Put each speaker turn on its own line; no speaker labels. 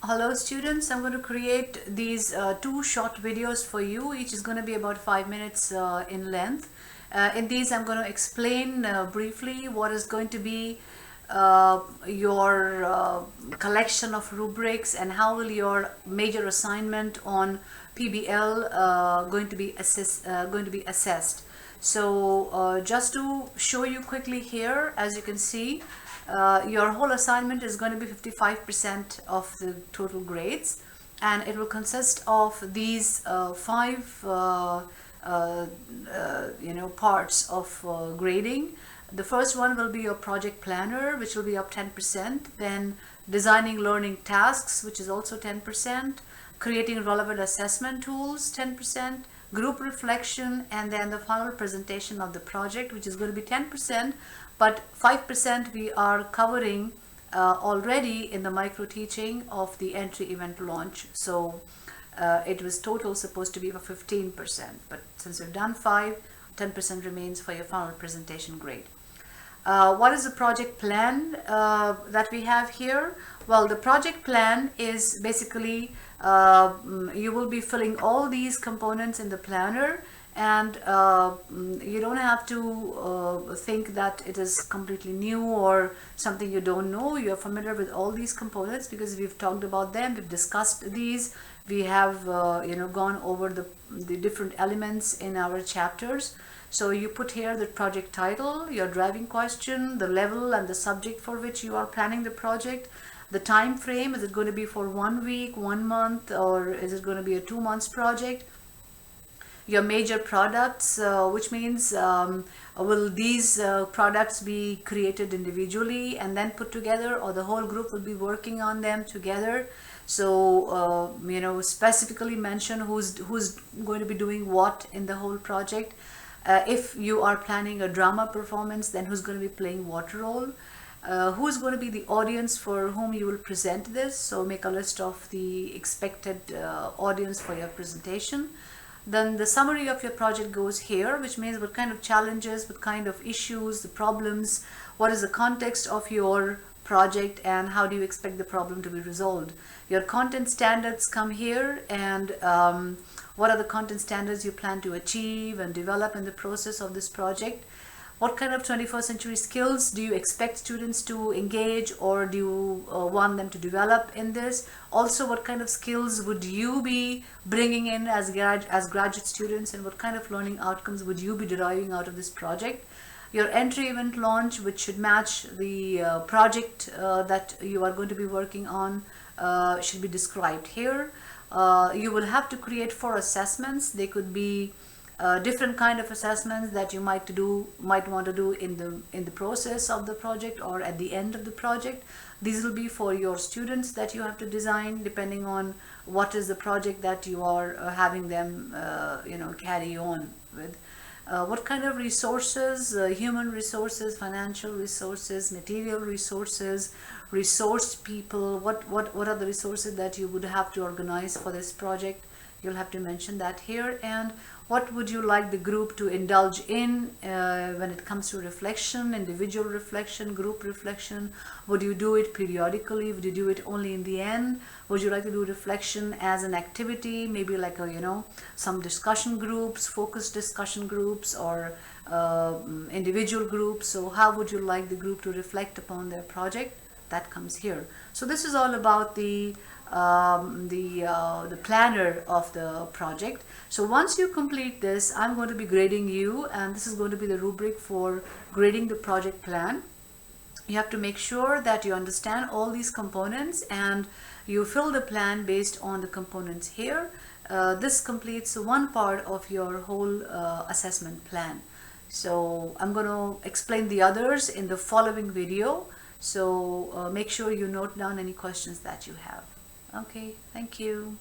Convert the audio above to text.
Hello students, I'm going to create these two short videos for you. Each is going to be about 5 minutes in length. In these I'm going to explain briefly what is going to be your collection of rubrics and how will your major assignment on PBL going to be assessed. So just to show you quickly here, as you can see, your whole assignment is going to be 55% of the total grades, and it will consist of these five parts of grading. The first one will be your project planner, which will be up 10%, then designing learning tasks, which is also 10%, creating relevant assessment tools, 10%, group reflection, and then the final presentation of the project, which is going to be 10%, but 5% we are covering already in the micro teaching of the entry event launch. So it was total supposed to be for 15%, but since we've done 10% remains for your final presentation grade. What is the project plan that we have here? Well, the project plan is basically you will be filling all these components in the planner, and you don't have to think that it is completely new or something you don't know. You are familiar with all these components because we've talked about them, we've discussed these, we have gone over the different elements in our chapters. So you put here the project title, your driving question, the level and the subject for which you are planning the project, the time frame. Is it going to be for 1 week, 1 month, or is it going to be a 2 months project? Your major products, which means will these products be created individually and then put together, or the whole group will be working on them together? So specifically mention who's going to be doing what in the whole project. If you are planning a drama performance, then who's going to be playing what role? Who's going to be the audience for whom you will present this? So make a list of the expected audience for your presentation. Then the summary of your project goes here, which means what kind of challenges, what kind of issues, the problems, what is the context of your project, and how do you expect the problem to be resolved. Your content standards come here, and what are the content standards you plan to achieve and develop in the process of this project. What kind of 21st century skills do you expect students to engage, or do you want them to develop in this? Also, what kind of skills would you be bringing in as graduate students, and what kind of learning outcomes would you be deriving out of this project? Your entry event launch, which should match the project that you are going to be working on, should be described here. You will have to create 4 assessments. They could be different kind of assessments that you might want to do in the process of the project or at the end of the project. These will be for your students that you have to design depending on what is the project that you are having them carry on with. What kind of resources, human resources, financial resources, material resources, resourced people, what are the resources that you would have to organize for this project? You'll have to mention that here. And what would you like the group to indulge in when it comes to reflection, individual reflection, group reflection? Would you do it periodically? Would you do it only in the end? Would you like to do reflection as an activity, maybe like some discussion groups, focused discussion groups, or individual groups? So how would you like the group to reflect upon their project? That comes here. So this is all about the planner of the project. So once you complete this, I'm going to be grading you, and this is going to be the rubric for grading the project plan. You have to make sure that you understand all these components and you fill the plan based on the components here. This completes one part of your whole assessment plan. So I'm going to explain the others in the following video. So make sure you note down any questions that you have. Okay, thank you.